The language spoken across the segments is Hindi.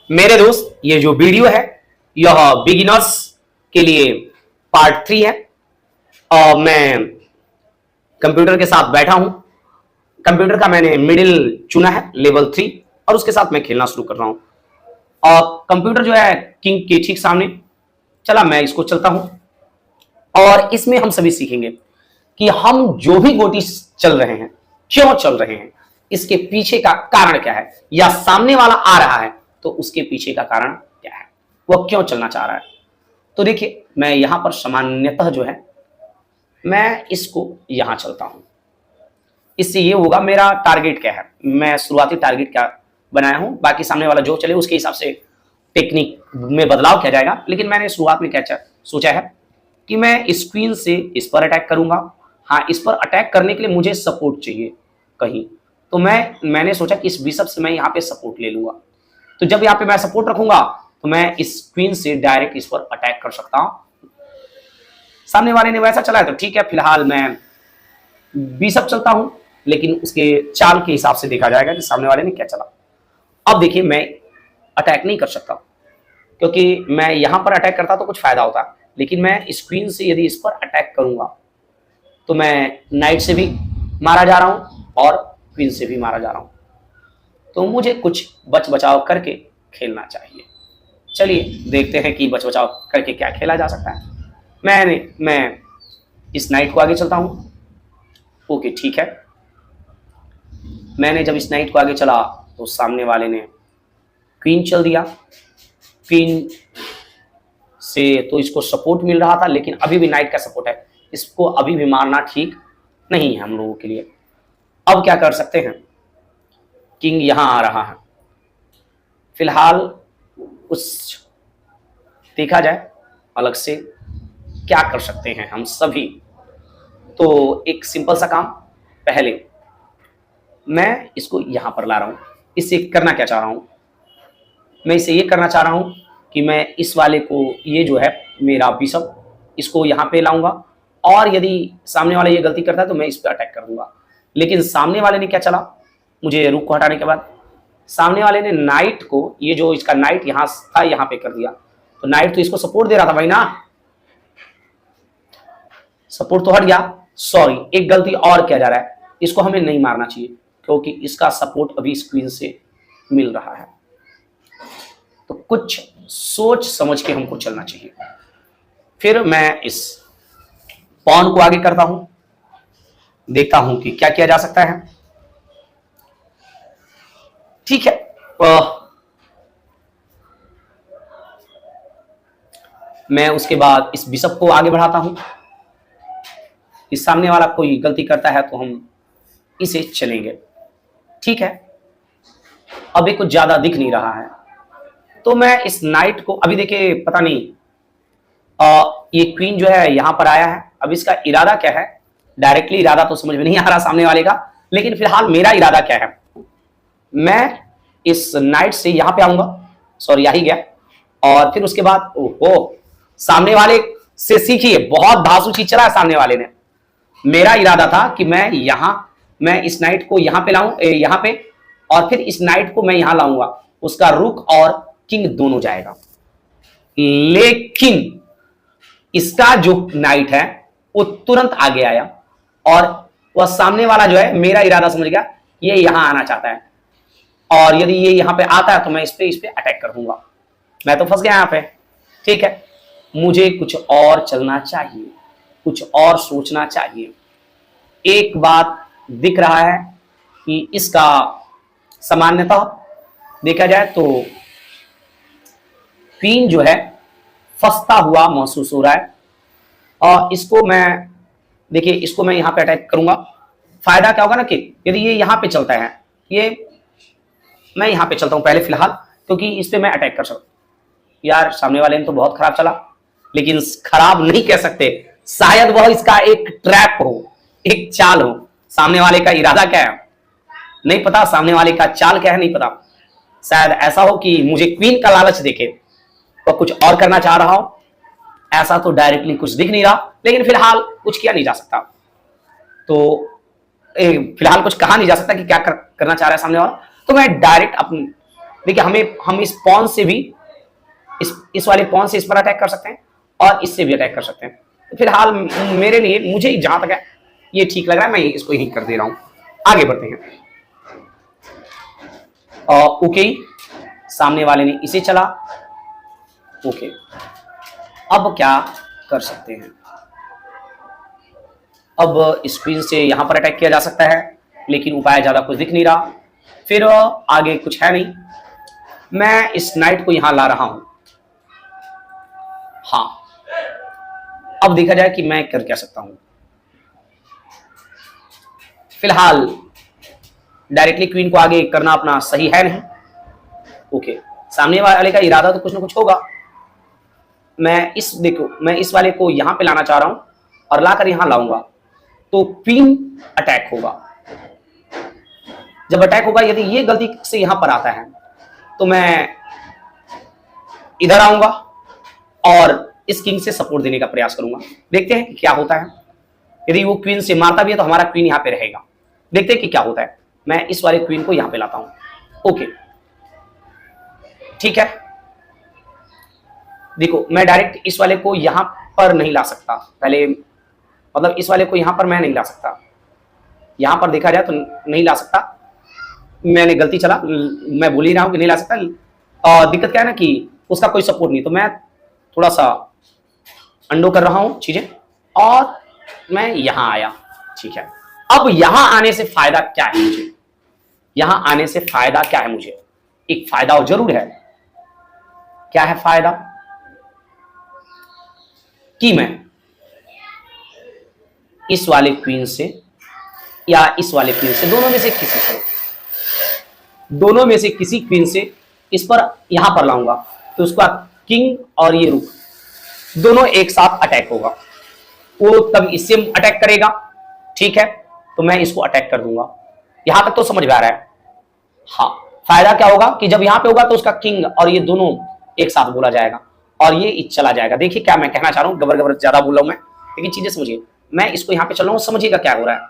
मेरे दोस्त, ये जो वीडियो है यह बिगिनर्स के लिए पार्ट 3 है। और मैं कंप्यूटर के साथ बैठा हूं। कंप्यूटर का मैंने मिडिल चुना है, लेवल 3, और उसके साथ मैं खेलना शुरू कर रहा हूं। और कंप्यूटर जो है किंग के ठीक सामने चला, मैं इसको चलता हूं। और इसमें हम सभी सीखेंगे कि हम जो भी गोटी चल रहे हैं, क्यों चल रहे हैं, इसके पीछे का कारण क्या है, या सामने वाला आ रहा है तो उसके पीछे का कारण क्या है, वह क्यों चलना चाह रहा है। तो देखिए, मैं यहां पर सामान्यतः जो है मैं इसको यहां चलता हूं। इससे ये होगा, मेरा टारगेट क्या है, मैं शुरुआती टारगेट क्या बनाया हूं, बाकी सामने वाला जो चले उसके हिसाब से टेक्निक में बदलाव किया जाएगा। लेकिन मैंने शुरुआत में क्या सोचा है कि मैं स्क्रीन से इस पर अटैक करूंगा। हाँ, इस पर अटैक करने के लिए मुझे सपोर्ट चाहिए कहीं, तो मैंने सोचा कि इस बिशप से मैं यहाँ पे सपोर्ट ले लूंगा। तो जब यहाँ पे मैं सपोर्ट रखूंगा तो मैं इस क्वीन से डायरेक्ट इस पर अटैक कर सकता हूं। सामने वाले ने वैसा चला है तो ठीक है, फिलहाल मैं बिशप चलता हूं, लेकिन उसके चाल के हिसाब से देखा जाएगा कि सामने वाले ने क्या चला। अब देखिए, मैं अटैक नहीं कर सकता क्योंकि मैं यहां पर अटैक करता तो कुछ फायदा होता, लेकिन मैं स्क्रीन से यदि इस पर अटैक करूंगा तो मैं नाइट से भी मारा जा रहा हूं और क्वीन से भी मारा जा रहा हूं। तो मुझे कुछ बच बचाव करके खेलना चाहिए। चलिए देखते हैं कि बच बचाव करके क्या खेला जा सकता है। मैं इस नाइट को आगे चलता हूं। ओके, ठीक है। मैंने जब इस नाइट को आगे चला तो सामने वाले ने क्वीन चल दिया। क्वीन से तो इसको सपोर्ट मिल रहा था, लेकिन अभी भी नाइट का सपोर्ट है, इसको अभी भी मारना ठीक नहीं है हम लोगों के लिए। अब क्या कर सकते हैं, किंग यहां आ रहा है, फिलहाल उस देखा जाए अलग से क्या कर सकते हैं हम सभी। तो एक सिंपल सा काम, पहले मैं इसको यहां पर ला रहा हूं। इससे करना क्या चाह रहा हूं, मैं इसे ये करना चाह रहा हूं कि मैं इस वाले को, ये जो है मेरा बिशप, इसको यहां पे लाऊंगा, और यदि सामने वाला ये गलती करता है तो मैं इस पर अटैक कर दूंगा। लेकिन सामने वाले ने क्या चला, मुझे रूक को हटाने के बाद सामने वाले ने नाइट को, ये जो इसका नाइट यहां था यहां पे कर दिया। तो नाइट तो इसको सपोर्ट दे रहा था भाई ना, सपोर्ट तो हट गया। सॉरी, एक गलती और किया जा रहा है, इसको हमें नहीं मारना चाहिए क्योंकि इसका सपोर्ट अभी स्क्रीन से मिल रहा है। तो कुछ सोच समझ के हमको चलना चाहिए। फिर मैं इस पॉन को आगे करता हूं, देखता हूं कि क्या किया जा सकता है। ठीक है, मैं उसके बाद इस बिशप को आगे बढ़ाता हूं। इस सामने वाला कोई गलती करता है तो हम इसे चलेंगे। ठीक है, अभी कुछ ज्यादा दिख नहीं रहा है तो मैं इस नाइट को, अभी देखिए पता नहीं, ये क्वीन जो है यहां पर आया है। अब इसका इरादा क्या है, डायरेक्टली इरादा तो समझ में नहीं आ रहा सामने वाले का, लेकिन फिलहाल मेरा इरादा क्या है, मैं इस नाइट से यहां पे आऊंगा। सॉरी, आ ही गया। और फिर उसके बाद ओहो, सामने वाले से सीखिए, बहुत धांसू चीज चला है सामने वाले ने। मेरा इरादा था कि मैं इस नाइट को यहां पे लाऊं, यहां पे, और फिर इस नाइट को मैं यहां लाऊंगा, उसका रुक और किंग दोनों जाएगा। लेकिन इसका जो नाइट है वो तुरंत आगे आया, और वह सामने वाला जो है मेरा इरादा समझ गया, ये यहां आना चाहता है, और यदि ये यहां पे आता है तो मैं इस पे अटैक कर दूंगा। मैं तो फंस गया यहां पे। ठीक है, मुझे कुछ और चलना चाहिए, कुछ और सोचना चाहिए। एक बात दिख रहा है कि इसका सामान्यतः देखा जाए तो क्वीन जो है फंसता हुआ महसूस हो रहा है, और इसको मैं, देखिए इसको मैं यहां पे अटैक करूंगा। फायदा क्या होगा ना कि यदि ये यहां पे चलता है, ये मैं यहां पे चलता हूं पहले फिलहाल, क्योंकि इस पे मैं अटैक कर सकता। यार सामने वाले ने तो बहुत खराब चला, लेकिन खराब नहीं कह सकते, शायद वह इसका एक ट्रैप हो, एक चाल हो। सामने वाले का इरादा क्या है नहीं पता, सामने वाले का चाल क्या है नहीं पता। शायद ऐसा हो कि मुझे क्वीन का लालच देके वह कुछ और करना चाह रहा हो। ऐसा तो डायरेक्टली कुछ दिख नहीं रहा, लेकिन फिलहाल कुछ किया नहीं जा सकता। तो फिलहाल कुछ कहा नहीं जा सकता कि क्या करना चाह रहा है सामने वाला। तो मैं डायरेक्ट अपनी देखिए हम इस पॉन से भी इस वाले पॉन से इस पर अटैक कर सकते हैं और इससे भी अटैक कर सकते हैं। तो फिलहाल मेरे लिए, मुझे जहां तक है ये ठीक लग रहा है, मैं इसको ही कर दे रहा हूं। आगे बढ़ते हैं। ओके, सामने वाले ने इसे चला। ओके, अब क्या कर सकते हैं? अब स्क्रीन से यहां पर अटैक किया जा सकता है, लेकिन उपाय ज्यादा कुछ दिख नहीं रहा। फिर आगे कुछ है नहीं। मैं इस नाइट को यहां ला रहा हूं। हाँ, अब देखा जाए कि मैं कर क्या सकता हूं। फिलहाल डायरेक्टली क्वीन को आगे करना अपना सही है नहीं। ओके, सामने वाले का इरादा तो कुछ ना कुछ होगा। मैं इस वाले को यहां पे लाना चाह रहा हूं और लाकर यहां लाऊंगा तो क्वीन अटैक होगा। जब अटैक होगा, यदि ये गलती से यहां पर आता है तो मैं इधर आऊंगा और इस किंग से सपोर्ट देने का प्रयास करूंगा। देखते हैं कि क्या होता है। यदि वो क्वीन से मारता भी है तो हमारा क्वीन यहां पे रहेगा। देखते हैं कि क्या होता है। मैं इस वाले क्वीन को यहां पे लाता हूं। ओके, ठीक है। देखो, मैं डायरेक्ट इस वाले को यहां पर नहीं ला सकता। पहले मतलब इस वाले को यहां पर मैं नहीं ला सकता। यहां पर देखा जाए तो नहीं ला सकता। मैंने गलती चला, मैं बोल ही रहा हूं कि नहीं ला सकता। और दिक्कत क्या है ना कि उसका कोई सपोर्ट नहीं, तो मैं थोड़ा सा अंडो कर रहा हूं चीजें और मैं यहां आया। ठीक है, अब यहां आने से फायदा क्या है मुझे? यहां आने से फायदा क्या है मुझे? एक फायदा जरूर है। क्या है फायदा? कि मैं इस वाले क्वीन से या इस वाले क्वीन से, दोनों में से किसी क्वीन से इस पर यहां पर लाऊंगा तो उसका किंग और ये रुक दोनों एक साथ अटैक होगा। वो तब इससे अटैक करेगा, ठीक है, तो मैं इसको अटैक कर दूंगा। यहां तक तो समझ में आ रहा है? हाँ, फायदा क्या होगा कि जब यहां पे होगा तो उसका किंग और ये दोनों एक साथ बोला जाएगा और ये चला जाएगा। देखिए क्या मैं कहना चाह रहा हूं, गबर गबर ज्यादा बोल रहा हूं मैं, लेकिन चीजें समझिए। मैं इसको यहां पे चल रहा हूं, समझिएगा क्या हो रहा है।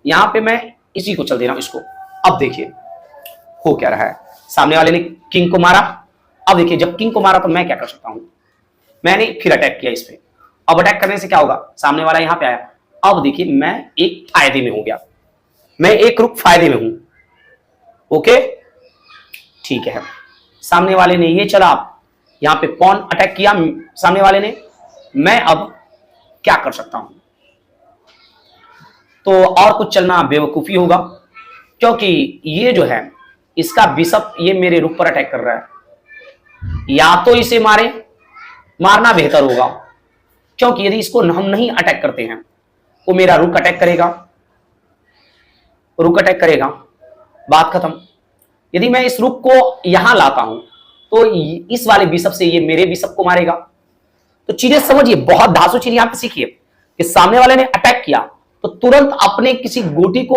यहां पे मैं इसी को चल दे रहा हूं इसको। अब देखिए हो क्या रहा है। सामने वाले ने किंग को मारा। अब देखिए जब किंग को मारा तो मैं क्या कर सकता हूं? मैंने फिर अटैक किया इस पे। अब अटैक करने से क्या होगा? सामने वाला यहां पे आया। अब देखिए मैं एक फायदे में हो गया, मैं एक रुक फायदे में हूं। ओके, ठीक है। सामने वाले ने ये चला, यहां पे पॉन अटैक किया सामने वाले ने। मैं अब क्या कर सकता हूं? तो और कुछ चलना बेवकूफी होगा, क्योंकि ये जो है इसका बिशप ये मेरे रुक पर अटैक कर रहा है। या तो इसे मारना बेहतर होगा, क्योंकि यदि इसको हम नहीं अटैक करते हैं वो मेरा रुक अटैक करेगा, बात खत्म। यदि मैं इस रुक को यहां लाता हूं तो इस वाले बिशप से ये मेरे बिशप को मारेगा। तो चीजें समझिए, बहुत धांसू चीज यहां पे सीखिए कि सामने वाले ने अटैक किया तो तुरंत अपने किसी गोटी को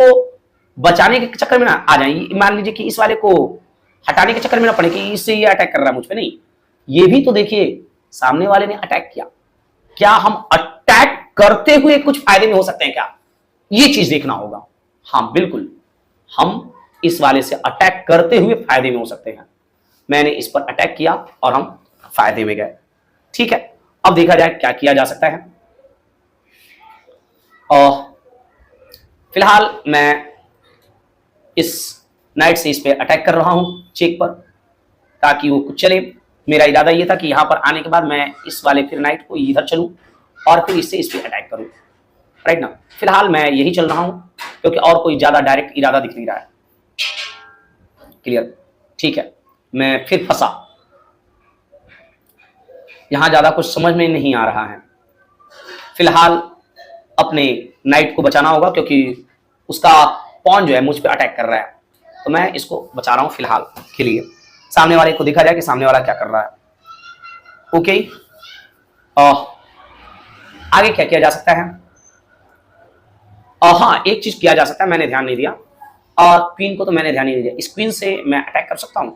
बचाने के चक्कर में ना आ जाए। मान लीजिए कि इस वाले को हटाने के चक्कर में ना पड़े कि इससे ये अटैक कर रहा है मुझ पे, नहीं। ये भी तो देखिए, सामने वाले ने अटैक किया, क्या हम अटैक करते हुए कुछ फायदे में हो सकते हैं क्या? ये चीज देखना होगा। हाँ बिल्कुल, हम इस वाले से अटैक करते हुए फायदे में हो सकते हैं। मैंने इस पर अटैक किया और हम फायदे में गए। ठीक है, अब देखा जाए क्या किया जा सकता है। और फिलहाल मैं इस नाइट से इस पे अटैक कर रहा हूं चेक पर, ताकि वो कुछ चले। मेरा इरादा ये था कि यहां पर आने के बाद मैं इस वाले फिर नाइट को इधर चलूं और फिर इससे इस पे अटैक करूं, राइट ना। फिलहाल मैं यही चल रहा हूं क्योंकि और कोई ज्यादा डायरेक्ट इरादा दिख नहीं रहा है। क्लियर? ठीक है, मैं फिर फंसा। यहां ज्यादा कुछ समझ में नहीं आ रहा है। फिलहाल अपने नाइट को बचाना होगा क्योंकि उसका पॉन जो है मुझ पे अटैक कर रहा है, तो मैं इसको बचा रहा हूं फिलहाल के लिए। सामने वाले को देखा जाए कि सामने वाला क्या कर रहा है। ओके, आगे क्या किया जा सकता है? हाँ, एक चीज किया जा सकता है, मैंने ध्यान नहीं दिया, और क्वीन को तो मैंने ध्यान ही नहीं दिया। इस क्वीन से मैं अटैक कर सकता हूं।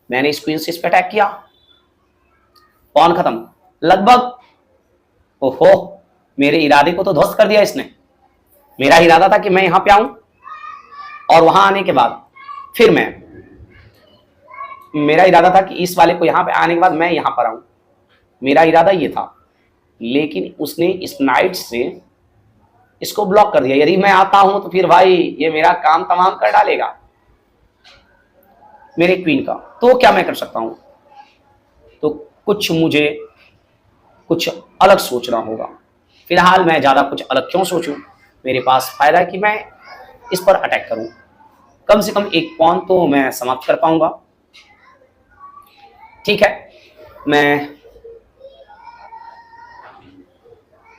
मैंने इस क्वीन से इस पे अटैक किया, पॉन खत्म लगभग। ओहो, मेरे इरादे को तो ध्वस्त कर दिया इसने। मेरा इरादा था कि मैं यहां पे आऊं और वहां आने के बाद फिर मैं मेरा इरादा था कि इस वाले को यहाँ पे आने के बाद मैं यहाँ पर आऊँ, मेरा इरादा ये था, लेकिन उसने इस नाइट से इसको ब्लॉक कर दिया। यदि मैं आता हूं तो फिर भाई ये मेरा काम तमाम कर डालेगा मेरे क्वीन का। तो क्या मैं कर सकता हूं? तो मुझे कुछ अलग सोचना होगा। फिलहाल मैं ज्यादा कुछ अलग क्यों सोचूं, मेरे पास फायदा है कि मैं इस पर अटैक करूं, कम से कम एक पॉन तो मैं समाप्त कर पाऊंगा। ठीक है, मैं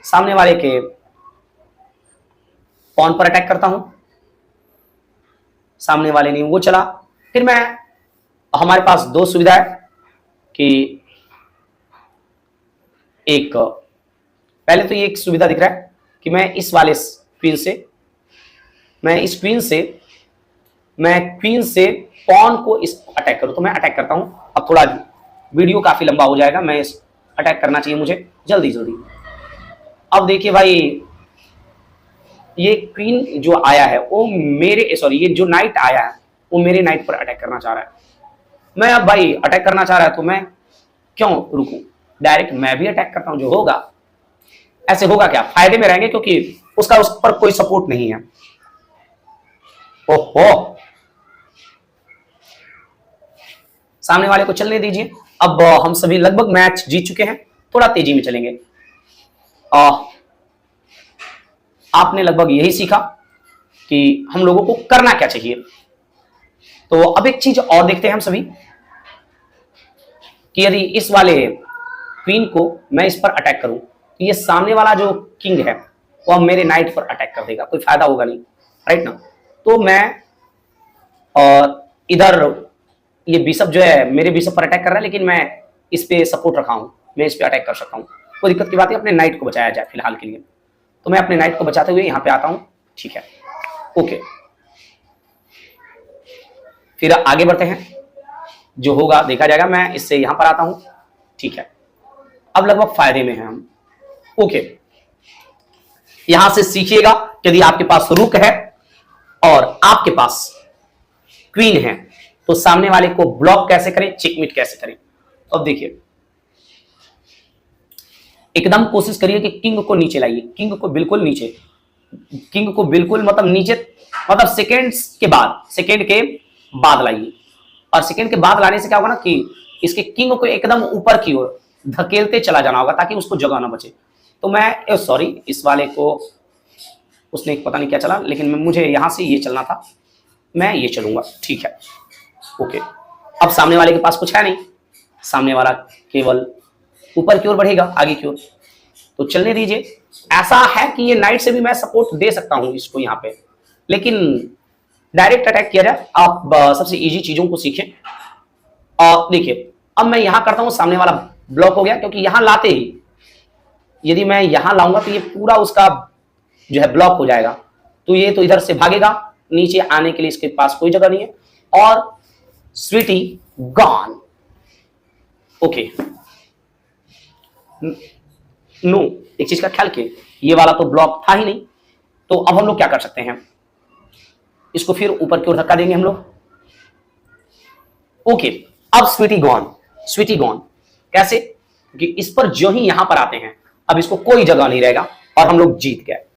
सामने वाले के पॉन पर अटैक करता हूं। सामने वाले ने वो चला, फिर मैं, हमारे पास दो सुविधा है कि एक, पहले तो ये एक सुविधा दिख रहा है कि मैं इस वाले क्वीन से, मैं क्वीन से पॉन को इस अटैक करूं। तो मैं अटैक करता हूं। अब थोड़ा वीडियो काफी लंबा हो जाएगा, मैं इस अटैक करना चाहिए मुझे जल्दी जल्दी। अब देखिए भाई, ये क्वीन जो आया है वो मेरे, सॉरी, ये जो नाइट आया है वो मेरे नाइट पर अटैक करना चाह रहा है। मैं अब भाई अटैक करना चाह रहा है तो मैं क्यों रुकूं, डायरेक्ट मैं भी अटैक करता हूं। जो होगा, ऐसे होगा क्या, फायदे में रहेंगे क्योंकि उसका उस पर कोई सपोर्ट नहीं है। ओहो, सामने वाले को चलने दीजिए। अब हम सभी लगभग मैच जीत चुके हैं, थोड़ा तेजी में चलेंगे। आपने लगभग यही सीखा कि हम लोगों को करना क्या चाहिए। तो अब एक चीज और देखते हैं हम सभी कि यदि इस वाले क्वीन को मैं इस पर अटैक करूं तो ये सामने वाला जो किंग है वो अब मेरे नाइट पर अटैक कर देगा, कोई फायदा होगा नहीं, राइट ना। तो मैं, और इधर ये बिशप जो है मेरे बिशप पर अटैक कर रहा है, लेकिन मैं इस पे सपोर्ट रखा हूं, मैं इस पे अटैक कर सकता हूं। कोई दिक्कत की बात है, अपने नाइट को बचाया जाए फिलहाल के लिए। तो मैं अपने नाइट को बचाते हुए यहां पे आता हूं। ठीक है, ओके, फिर आगे बढ़ते हैं, जो होगा देखा जाएगा। मैं इससे यहां पर आता हूं। ठीक है, अब लगभग फायदे में हैं हम। ओके, यहां से सीखिएगा यदि आपके पास रुक है और आपके पास क्वीन है तो सामने वाले को ब्लॉक कैसे करें, चेकमेट कैसे करें। अब देखिए, एकदम कोशिश करिए कि किंग को नीचे लाइए, किंग को बिल्कुल नीचे, किंग को बिल्कुल मतलब नीचे, मतलब सेकंड के बाद लाइए। और सेकंड के बाद लाने से क्या होगा ना कि इसके किंग को एकदम ऊपर की ओर धकेलते चला जाना होगा ताकि उसको जगह ना बचे। तो मैं, सॉरी, इस वाले को उसने पता नहीं क्या चला, लेकिन मुझे यहां से ये चलना था, मैं ये चलूंगा। ठीक है, ओके। अब सामने वाले के पास कुछ है नहीं, सामने वाला केवल ऊपर की ओर बढ़ेगा, आगे की ओर। तो चलने दीजिए। ऐसा है कि ये नाइट से भी मैं सपोर्ट दे सकता हूं इसको यहाँ पे, लेकिन डायरेक्ट अटैक किया जाए। आप सबसे इजी चीजों को सीखें। और देखिए, अब मैं यहां करता हूं, सामने वाला ब्लॉक हो गया, क्योंकि यहां लाते ही यदि मैं यहां लाऊंगा तो ये पूरा उसका जो है ब्लॉक हो जाएगा। तो ये तो इधर से भागेगा, नीचे आने के लिए इसके पास कोई जगह नहीं है। और स्वीटी गॉन। ओके, नो, एक चीज का ख्याल किए, ये वाला तो ब्लॉक था ही नहीं। तो अब हम लोग क्या कर सकते हैं, इसको फिर ऊपर की ओर धक्का देंगे हम लोग। ओके, अब स्वीटी गॉन कैसे, क्योंकि इस पर जो ही यहां पर आते हैं अब इसको कोई जगह नहीं रहेगा और हम लोग जीत गए।